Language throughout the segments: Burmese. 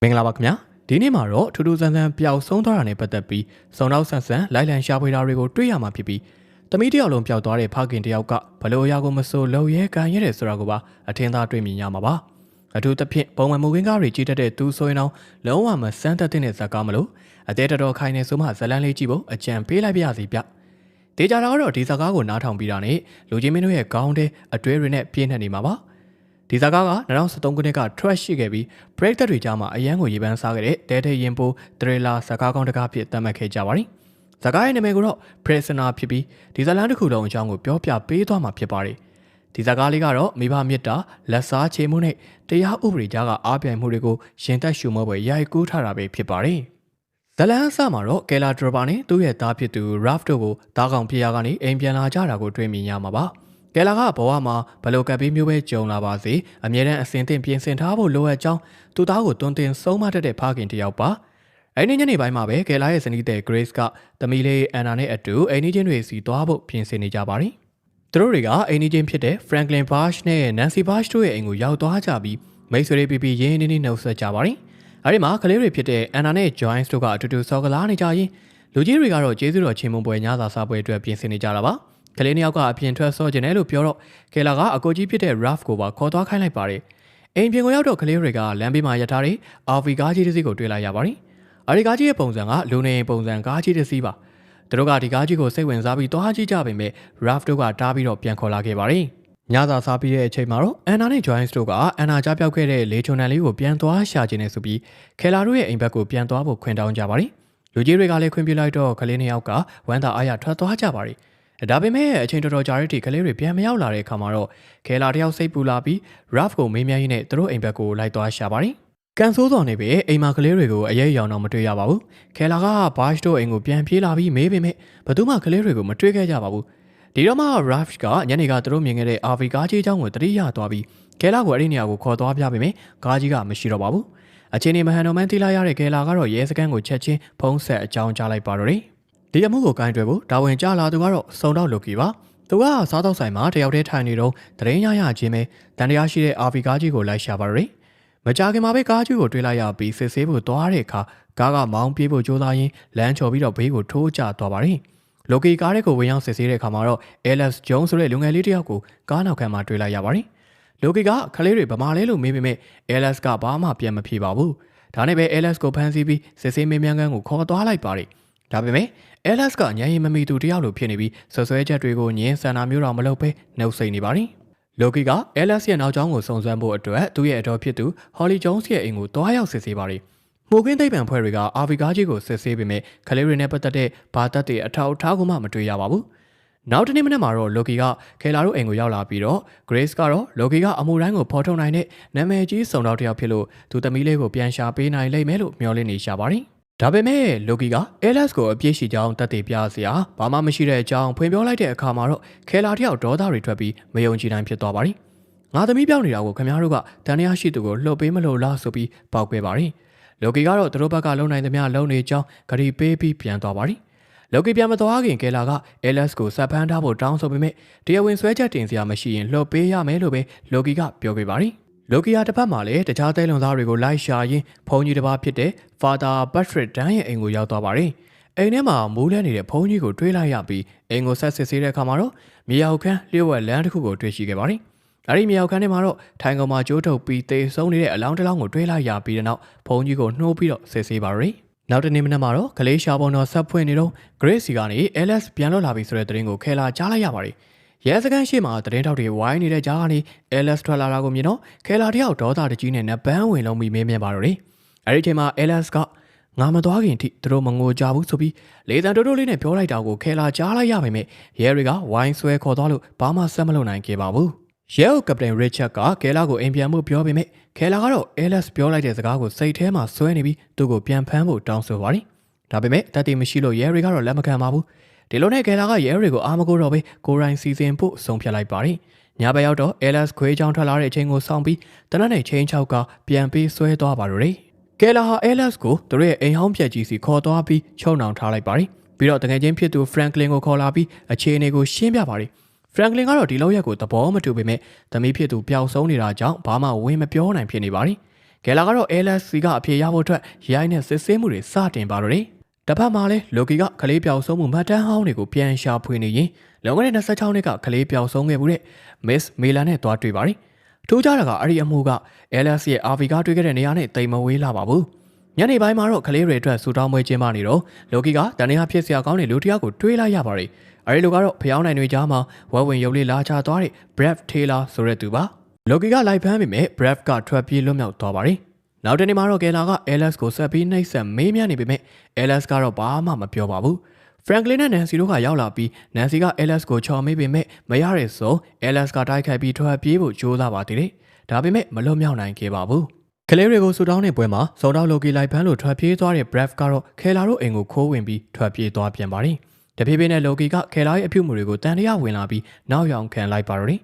မင်္ဂလာပါခင်ဗျာဒီနေ့မှာတော့ထူးထူးဆန်းဆန်းပျောက်ဆုံးသွားတာနဲ့ပတ်သက်ပြီးစုံနောက်ဆန်းဆန်းလိုက်လံရှာဖွေတာတွေကိုတွေ့ရမှာဖြစ်ပြီးသမီးတယောက်လုံးပျောက်သွားတဲ့ဖခင်တယောက်ကဘလို့အရာကိုမစိုးလုံရဲကန်ရဲတယ်ဆိုတာကိုပါအထင်သာတွေ့မြင်ရမှာပါအထူးသဖြင့်ပုံမှန်မူခင်းကားတွေကြီးတတ်တဲ့သူဆိုရင်တော့လုံးဝမစမ်းတတ်တဲ့ဇာတ်ကားမလို့အသေးတော်ခိုင်နေဆိုမှဇလန်းလေးကြည့်ဖို့အကြံပေးလိုက်ပါရစီဗျဒေတာကတော့ဒီဇာတ်ကားကိုနားထောင်ပြီးတာနဲ့လူချင်းမင်းတို့ရဲ့ခေါင်းထဲအတွဲတွေနဲ့ပြည့်နှက်နေမှာပါဒီဇာတ်ကားက2013ခုနှစ်က trash ရှိခဲ့ပြီး break တွေကြားမှာအရန်ကိုရေပန်းစားခဲ့တဲ့တဲရင်ပိုး thriller ဇာတ်ကားကောင်းတစ်ကားဖြစ်သတ်မှတ်ခဲ့ကြပါတယ်။ဇာတ်ကားရဲ့နာမည်ကတော့ Prisoner ဖြစ်ပြီးဒီဇာတ်လမ်းတစ်ခုလုံးအကြောင်းကိုပြောပြပေးသွားမှာဖြစ်ပါတယ်။ဒီဇာတ်ကားလေးကတော့မိဘမြစ်တာလက်စားချေမှုနဲ့တရားဥပဒေကြားကအားပြိုင်မှုတွေကိုရင်သက်ရှုမောပွဲရိုက်ကူးထားတာပဲဖြစ်ပါတယ်။ဇလန်အစမှာတော့ကယ်လာဒရဘာနဲ့သူ့ရဲ့သားဖြစ်သူ Ralph တို့ကိုတားကောင်ဖြစ်ရကနေအိမ်ပြန်လာကြတာကိုတွေ့မြင်ရမှာပါ။ကယ်လာကဘဝမှာဘလို့ကပ်ပြီးမျိုးပဲကြုံလာပါစေအမြဲတမ်းအစင်တင်ပြင်ဆင်ထားဖို့လိုအပ်ကြောင်းသူသားကိုတွန်းတင်ဆုံးမတတ်တဲ့ဖခင်တယောက်ပါအဲ့ဒီညနေပိုင်းမှာပဲကယ်လာရဲ့ဇနီးတဲ့ Grace ကသမီးလေးအန်နာနဲ့အတူအိမ်နီးချင်းတွေစီသွားဖို့ပြင်ဆင်နေကြပါတယ်သူတို့တွေကအိမ်နီးချင်းဖြစ်တဲ့ Franklin Bash နဲ့ Nancy Bash တို့ရဲ့အိမ်ကိုရောက်သွားကြပြီးမိတ်ဆွေတွေပြရင်းနှီးနှုတ်ဆက်ကြပါတယ်အဲ့ဒီမှာကလေးတွေဖြစ်တဲ့အန်နာနဲ့ Joyce တို့ကအတူတူဆော်ကလာနေကြရင်လူကြီးတွေကတော့ကျေးဇူးတော်ချင်းမွန်ပွဲညစာစားပွဲအတွက်ပြင်ဆင်နေကြတာပါကလေးနှစ်ယောက်ကအပြင်ထွက်ဆော့ကျင်တယ်လို့ပြောတော့ကယ်လာကအကိုကြီးဖြစ်တဲ့ Ralph ကိုပါခေါ်သွားခိုင်းလိုက်ပါတယ်။အိမ်ပြင်ကိုရောက်တော့ကလေးတွေကလမ်းဘေးမှာရထားတဲ့ RV ကားကြီးတစ်စီးကိုတွေ့လိုက်ရပါတယ်။အဲဒီကားကြီးရဲ့ပုံစံကလူနေပုံစံကားကြီးတစ်စီးပါ။သူတို့ကဒီကားကြီးကိုစိတ်ဝင်စားပြီးသွားကြည့်ကြပေမဲ့ Ralph တို့ကတားပြီးတော့ပြန်ခေါ်လာခဲ့ပါတယ်။ညစာစားပြီးတဲ့အချိန်မှာတော့ Anna နဲ့ Joyce တို့ကအန်နာကြားပြောက်ခဲ့တဲ့လေချုံတန်လေးကိုပြန်သွားရှာခြင်းနဲ့ဆိုပြီးကယ်လာတို့ရဲ့အိမ်ဘက်ကိုပြန်သွားဖို့ခွင့်တောင်းကြပါတယ်။လူကြီးတွေကလည်းခွင့်ပြုလိုက်တော့ကလေးနှစ်ယောက်ကဝမ်းသာအားရထွက်သွားကြပါတယ်။ဒါပေမဲ့အချိန်တော်တော်ကြာတဲ့ထိကလေးတွေပြန်မရောက်လာတဲ့အခါမှာတော့ခဲလာတယောက်စိတ်ပူလာပြီး Ralph ကိုမေးမြန်းရင်းနဲ့သူတို့အိမ်ဘက်ကိုလိုက်သွားရှာပါတယ်။ကန်ဆိုးတော်နေပဲအိမ်မှာကလေးတွေကိုအရေးအယောင်တော့မတွေ့ရပါဘူး။ခဲလာက Bash တို့အိမ်ကိုပြန်ပြေးလာပြီးမေးပေမဲ့ဘယ်သူမှကလေးတွေကိုမတွေ့ခဲ့ကြပါဘူး။ဒီတော့မှ Ralph ကညနေကသူတို့မြင်ခဲ့တဲ့ RV ကားကြီးအကြောင်းကိုတတိယသွားပြီးခဲလာကိုအဲ့ဒီနေရာကိုခေါ်သွားပြပေမဲ့ကားကြီးကမရှိတော့ပါဘူး။အချိန်နေမဟန်တော်မှန်းသိလိုက်ရတဲ့ခဲလာကတော့ရဲစခန်းကိုချက်ချင်းဖုံးဆက်အကြောင်းကြားလိုက်ပါတော့တယ်။ဒီအမှုကိုကိုင်းတွယ်ဖို့ဒါဝင်ကြလာသူကတော့စုံတော့လိုကီပါသူကစားတော့ဆိုင်မှာတယောက်တည်းထိုင်နေတော့တရင်ရရချင်းပဲတန်တရားရှိတဲ့ RV ကားကြီးကိုလိုက်ရှာပါရယ်မကြခင်မှာပဲကားကြီးကိုတွေ့လိုက်ရပြီးစစ်ဆေးဖို့သွားတဲ့အခါကားကမောင်းပြေးဖို့ကြိုးစားရင်းလမ်းချော်ပြီးတော့ဘေးကိုထိုးကျသွားပါတယ်လိုကီကားတွေကိုဝင်ရောက်စစ်ဆေးတဲ့အခါမှာတော့ Alex Jones ဆိုတဲ့လူငယ်လေးတစ်ယောက်ကိုကားနောက်ခံမှာတွေ့လိုက်ရပါတယ်လိုကီကခလေးတွေဗမာလဲလို့မေးပေမဲ့ Alex ကဘာမှပြန်မဖြေပါဘူးဒါနဲ့ပဲ Alex ကိုဖမ်းဆီးပြီးစစ်ဆေးမေးမြန်းခန်းကိုခေါ်သွားလိုက်ပါတယ်ဒါပေမဲ့ Alex ကညရင်မမီသူတယောက်လိုဖြစ်နေပြီးဆွဆွဲချက်တွေကိုညင်းဆန္ဒမျိုးတော်မလုပ်ဘဲနှုတ်ဆက်နေပါတယ်။လိုကီက Alex ရဲ့နောက်ကျောင်းကိုစုံစမ်းဖို့အတွက်သူ့ရဲ့အတော်ဖြစ်သူ Holly Jones ရဲ့အိမ်ကိုတွားရောက်စစ်ဆေးပါတယ်။မိုးကင်းသိပ္ပံဖွဲ့တွေက RV ကားကြီးကိုစစ်ဆေးပေမဲ့ကလေးတွေနဲ့ပတ်သက်တဲ့ဘာသက်တွေအထောက်အထားကိုမှမတွေ့ရပါဘူး။နောက်တနေ့မနက်မှာတော့လိုကီကခဲလာတို့အိမ်ကိုရောက်လာပြီးတော့ Grace ကတော့လိုကီကအမှုတိုင်းကိုဖော်ထုတ်နိုင်တဲ့နာမည်ကြီးစုံတော်တစ်ယောက်ဖြစ်လို့သူသမီးလေးကိုပြန်ရှာပေးနိုင်လိမ့်မယ်လို့မျှော်လင့်နေရှာပါတယ်။ဒါပေမဲ့လိုကီက Alex ကိုအပြစ်ရှိကြောင်းတက်တည်ပြစရာဘာမှမရှိတဲ့အကြောင်းဖွင့်ပြောလိုက်တဲ့အခါမှာတော့ခဲလာတယောက်ဒေါသတွေထွက်ပြီးမယုံကြည်နိုင်ဖြစ်သွားပါတယ်။ငါသမီးပြောင်းနေတာကိုခင်ဗျားတို့ကတန်တရားရှိသူကိုလှုပ်ပေးမလို့လားဆိုပြီးပေါက်ခဲ့ပါတယ်။လိုကီကတော့သူတို့ဘက်ကလုံနိုင်သမျှလုံနေကြောင်းဂရီပေးပြီးပြန်သွားပါတယ်။လိုကီပြန်မသွားခင်ကယ်လာက Alex ကိုဆက်ဖမ်းထားဖို့တောင်းဆိုပေမဲ့တရားဝင်ဆွဲချက်တင်စရာမရှိရင်လှုပ်ပေးရမယ်လို့ပဲလိုကီကပြောခဲ့ပါတယ်။လိုကီယာတစ်ဖက်မှာလည်းတခြားတဲလွန်သားတွေကိုလိုက်ရှာရင်းဘုံကြီးတစ်ပါးဖြစ်တဲ့ Father Patrick တန်းရဲ့အိမ်ကိုရောက်သွားပါတယ်။အိမ်ထဲမှာမိုးလန်းနေတဲ့ဘုံကြီးကိုတွေးလိုက်ရပြီးအိမ်ကိုဆက်စစ်ဆေးတဲ့အခါမှာတော့မြေရောက်ခန်းလျှို့ဝှက်လမ်းတစ်ခုကိုတွေ့ရှိခဲ့ပါတယ်။အဲဒီမြေရောက်ခန်းထဲမှာတော့ထိုင်ကောင်မှာကျိုးထုတ်ပြီးသေဆုံးနေတဲ့အလောင်းတစ်လောင်းကိုတွေးလိုက်ရပြီးတဲ့နောက်ဘုံကြီးကိုနှိုးပြီးတော့စစ်ဆေးပါရယ်။နောက်တနေ့မနက်မှာတော့ကလေးရှာပုံတော်ဆက်ဖွင့်နေတော့ Grace ကနေ Alex ပြန်လွတ်လာပြီဆိုတဲ့သတင်းကိုခဲလာကြားလိုက်ရပါတယ်။ရဲစခန်းရှိမှသတင်းထောက်တွေဝိုင်းနေတဲ့ကြားကနေ Alex ထွက်လာတာကိုမြင်တော့ခဲလာတယောက်ဒေါသတကြီးနဲ့နပန်းဝင်လုံးပြီးမေးမြန်းပါတော့တယ်။အဲဒီချိန်မှာ Alex ကငါမသွားခင်ထိသူတို့မငိုကြဘူးဆိုပြီးလေတံတိုးတိုးလေးနဲ့ပြောလိုက်တာကိုခဲလာကြားလိုက်ရပေမဲ့ရဲတွေကဝိုင်းဆွဲခေါ်သွားလို့ဘာမှဆက်မလုပ်နိုင်ခဲ့ပါဘူး။ရဲအုပ်ကပတိန် Richard ကခဲလာကိုအိမ်ပြန်ဖို့ပြောပေမဲ့ခဲလာကတော့ Alex ပြောလိုက်တဲ့စကားကိုစိတ်ထဲမှာဆွဲနေပြီးသူ့ကိုပြန်ဖမ်းဖို့တောင်းဆိုပါတယ်။ဒါပေမဲ့တတ်သိမရှိလို့ရဲတွေကတော့လက်မခံပါဘူး။ဒီလိုနဲ့ကယ်လာကရဲတွေကိုအားမကိုတော့ပဲကိုရိုင်းစီစဉ်ဖို့ဆုံးဖြတ်လိုက်ပါတယ်။ညဘက်ရောက်တော့ Alex ခွေးချောင်းထွက်လာတဲ့အချိန်ကိုစောင့်ပြီးတနက်နေ့ချင်းချောက်ကပြန်ပြီးဆွဲသွားပါတော့တယ်။ကယ်လာဟာ Alex ကိုသူတို့ရဲ့အိမ်ဟောင်းပြက်ကြီးစီခေါ်သွားပြီးချုံနှောင်ထားလိုက်ပါတယ်။ပြီးတော့တကယ်ချင်းဖြစ်သူ Franklin ကိုခေါ်လာပြီးအခြေအနေကိုရှင်းပြပါတယ်။ Franklin ကတော့ဒီလောက်ရက်ကိုသဘောမတူပေမဲ့သမီးဖြစ်သူပျောက်ဆုံးနေတာကြောင့်ဘာမှဝင်မပြောနိုင်ဖြစ်နေပါတယ်။ ကဲလာကတော့ LSC ကအဖြေရဖို့အတွက်ရိုင်းနဲ့စစ်ဆေးမှုတွေစတင်ပါတော့တယ်တစ်ဖက်မှာလည်းလိုကီကကလေးပျောက်ဆုံးမှုမှတ်တမ်းဟောင်းတွေကိုပြန်ရှာဖွေနေရင်လွန်ခဲ့တဲ့26နှစ်ကကလေးပျောက်ဆုံးခဲ့မှုတဲ့ Miss မေလန်နဲ့တွားတွေ့ပါတယ်ထိုးကြတာကအဲ့ဒီအမှုက LSC ရဲ့ RV ကတွေ့ခဲ့တဲ့နေရာနဲ့တိမ်မဝေးလာပါဘူးညနေပိုင်းမှာတော့ကလေးတွေအတွက်ဆူတောင်းပွဲကျင်းပနေတော့လိုကီကတန်ရာဖြစ်စရာကောင်းတဲ့လူတစ်ယောက်ကိုတွေးလိုက်ရပါတယ်အဲ့ဒီလူကတော့ဖျောင်းနိုင်တွေကြားမှာဝက်ဝင်ရုပ်လေးလာချသွားတဲ့ Brave Taylor ဆိုတဲ့သူပါလိုကီကလိုက်ဖမ်းပေမဲ့ Brave ကထွက်ပြေးလွတ်မြောက်သွားပါတယ်နောက်တနေ့မှာတော့ကယ်လာက LS ကိုဆက်ပြီးနှိပ်စက်မေးမြန်းနေပေမဲ့ LS ကတော့ဘာမှမပြောပါဘူး Franklin နဲ့ Nancy တို့ကရောက်လာပြီး Nancy က LS ကိုချော်မေးပေမဲ့မရတဲ့ဆို LS ကတိုက်ခိုက်ပြီးထွက်ပြေးဖို့ကြိုးစားပါသေးတယ်ဒါပေမဲ့မလွတ်မြောက်နိုင်ခဲ့ပါဘူးကလေးတွေကိုဆူတောင်းတဲ့ပွဲမှာစုံတောက်လိုကီလိုက်ဖမ်းလို့ထွက်ပြေးသွားတဲ့ Brave ကတော့ခဲလာတို့အိမ်ကိုခိုးဝင်ပြီးထွက်ပြေးသွားပြန်ပါတယ်တဖြည်းဖြည်းနဲ့လိုကီကခဲလာရဲ့အပြုမှုတွေကိုတန်တရားဝင်လာပြီးနောက်ယောင်ခံလိုက်ပါတော့တယ်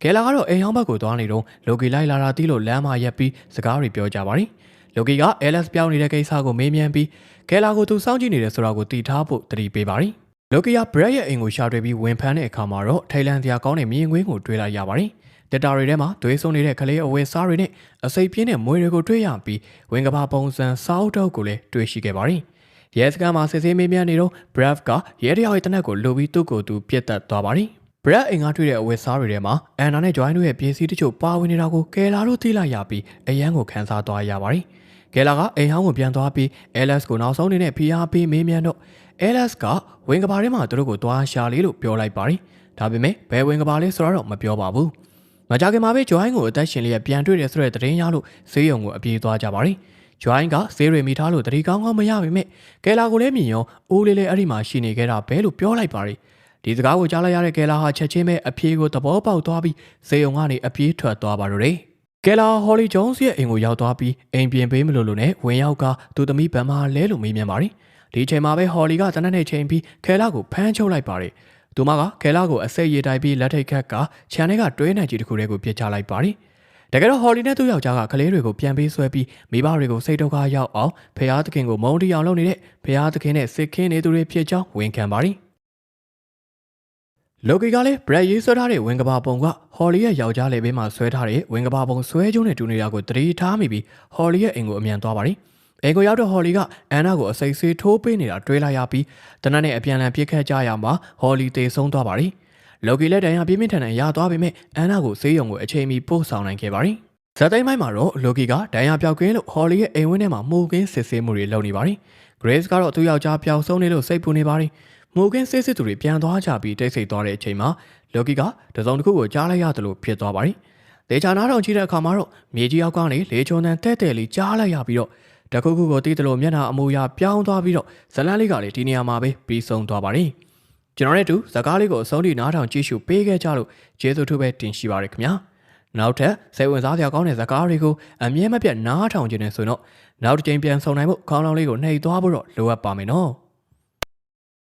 ကဲလာကတော့အိမ်ဟောင်းဘက်ကိုသွားနေတော့လိုကီလိုက်လာတာတီးလို့လမ်းမှာရက်ပြီးစကားတွေပြောကြပါတယ်လိုကီက LS ပြောင်းနေတဲ့ကိစ္စကိုမေးမြန်းပြီးကဲလာကိုသူစောင့်ကြည့်နေတယ်ဆိုတာကိုတည်ထားဖို့တတိပေးပါတယ်လိုကီက Brad ရဲ့အိမ်ကိုရှာတွေ့ပြီးဝင်ဖမ်းတဲ့အခါမှာတော့ထိုင်လန်စရာကောင်းတဲ့မြင်ကွင်းကိုတွေ့လိုက်ရပါတယ်တက်တာတွေထဲမှာသွေးဆုံနေတဲ့ကလေးအဝယ်စားတွေနဲ့အစိပ်ပြင်းတဲ့မွေတွေကိုတွေ့ရပြီးဝင်ကဘာပုံစံစောက်တော့ကိုလည်းတွေ့ရှိခဲ့ပါတယ်ရဲစခန်းမှာစစ်ဆေးမေးမြန်းနေတော့ Brave ကရဲတယောက်ရဲ့တနက်ကိုလိုပြီးသူ့ကိုယ်သူပြစ်တက်သွားပါတယ်Brad အိမ်ကတွေ့တဲ့အဝယ်စားတွေထဲမှာအန်နာနဲ့ Joy တို့ရဲ့ပစ္စည်းတချို့ပါဝင်နေတာကိုကယ်လာတို့သိလိုက်ရပြီးအရန်ကိုခန်းစားသွားရပါတယ်ကယ်လာကအိမ်ဟောင်းကိုပြန်သွားပြီး LS ကိုနောက်ဆုံးနေတဲ့ဖိအားပေးမေးမြန်းတော့ LS ကဝင်ကဘာထဲမှာသူတို့ကိုသွားရှာလေလို့ပြောလိုက်ပါတယ်ဒါပေမဲ့ဘယ်ဝင်ကဘာလဲဆိုတာတော့မပြောပါဘူးမကြခင်မှာပဲ Joy ကိုအသက်ရှင်လျက်ပြန်တွေ့တယ်ဆိုတဲ့သတင်းရလို့ဆေးရုံကိုအပြေးသွားကြပါတယ်Joy ကဆေးတွေမိထားလို့တတိကောင်းကောင်းမရပေမဲ့ကယ်လာကိုလည်းမြင်ရောအိုးလေးလေးအဲ့ဒီမှာရှိနေခဲ့တာပဲလို့ပြောလိုက်ပါတယ်ဒီစကားကိုကြားလိုက်ရတဲ့ကယ်လာဟာချက်ချင်းပဲအပြေးကိုသဘောပေါက်သွားပြီးဆေးရုံကနေအပြေးထွက်သွားပါတော့တယ်ကယ်လာဟော်လီဂျွန်းစ်ရဲ့အိမ်ကိုရောက်သွားပြီးအိမ်ပြင်ပေးမလို့လို့နဲ့ဝင်ရောက်ကသူသမီးဗန်မာလဲလို့မေးမြန်းပါတယ်ဒီချိန်မှာပဲဟော်လီကတနက်နဲ့ချိန်ပြီးကယ်လာကိုဖမ်းချုပ်လိုက်ပါတယ်သူမကကယ်လာကိုအစိတ်ရည်တိုက်ပြီးလက်ထိတ်ခတ်ကခြံထဲကတွဲနိုင်ကြီးတစ်ခုတည်းကိုပြစ်ချလိုက်ပါတယ်တကယ်တော့ဟော်လီနဲ့သူ့ယောက်ျားကကလေးတွေကိုပြန်ပေးဆွဲပြီးမိဘတွေကိုစိတ်ဒုက္ခရောက်အောင်ဖះသခင်ကိုမုန်းတီအောင်လုပ်နေတဲ့ဖះသခင်နဲ့စစ်ခင်းနေသူတွေဖြစ်ကြောင်းဝန်ခံပါတယ်လိုကီကလည်း Brad ရေးဆွဲထားတဲ့ဝင်ကဘာပုံကဟော်လီရဲ့ယောက်ျားလေးဘေးမှာဆွဲထားတဲ့ဝင်ကဘာပုံဆွဲကျုံးနဲ့တူနေတာကိုတတိထားမိပြီးဟော်လီရဲ့အိမ်ကိုအမြန်သွားပါတယ်အိမ်ကိုရောက်တော့ဟော်လီကအန်နာကိုအစိတ်ဆေးထိုးပေးနေတာတွေ့လိုက်ရပြီးတနက်နဲ့အပြန်လန်ပြစ်ခတ်ကြရမှာဟော်လီသေဆုံးသွားပါတယ်လိုကီလည်းတန်ရာပြင်းပြင်းထန်ထန်ရသွားပေမဲ့အန်နာကိုဆေးရုံကိုအချိန်မီပို့ဆောင်နိုင်ခဲ့ပါတယ်ဇက်သိမ်းပိုင်းမှာတော့လိုကီကဒဏ်ရာပျောက်ကင်းလို့ဟော်လီရဲ့အိမ်ဝင်းထဲမှာမှုကင်းစစ်ဆေးမှုတွေလုပ်နေပါတယ်ဂရေးစ်ကတော့သူ့ယောက်ျားပျောက်ဆုံးနေလို့စိတ်ပူနေပါတယ်မှုကင်းစစ်စစ်သူတွေပြန်သွားကြပြီးတိတ်ဆိတ်သွားတဲ့အချိန်မှာလိုကီကတစုံတစ်ခုကိုကြားလိုက်ရသလိုဖြစ်သွားပါတယ်ဒေချာနာတော်ကြီးတဲ့အခါမှာတော့မြေကြီးအောက်ကနေလေချုံတန်တဲ့တဲ့လေးကြားလိုက်ရပြီးတော့တခုခုကိုတီးတယ်လို့မျက်နှာအမူအရာပြောင်းသွားပြီးတော့ဇလန်းလေးကလည်းဒီနေရာမှာပဲပြီးဆုံးသွားပါတယ်ကျွန်တော်နဲ့တူဇကားလေးကိုအဆုံးထိနားထောင်ကြည့်ရှုပေးခဲ့ကြလို့ကျေးဇူးထူးပဲတင်ရှိပါရခင်ဗျာနောက်ထပ်စိတ်ဝင်စားစရာကောင်းတဲ့ဇကားတွေကိုအမြဲမပြတ်နားထောင်ခြင်းနဲ့ဆိုတော့နောက်တစ်ချိန်ပြန်ဆောင်နိုင်ဖို့ခေါင်းလောင်းလေးကိုနှိပ်သွားဖို့တော့လိုအပ်ပါမယ်နော်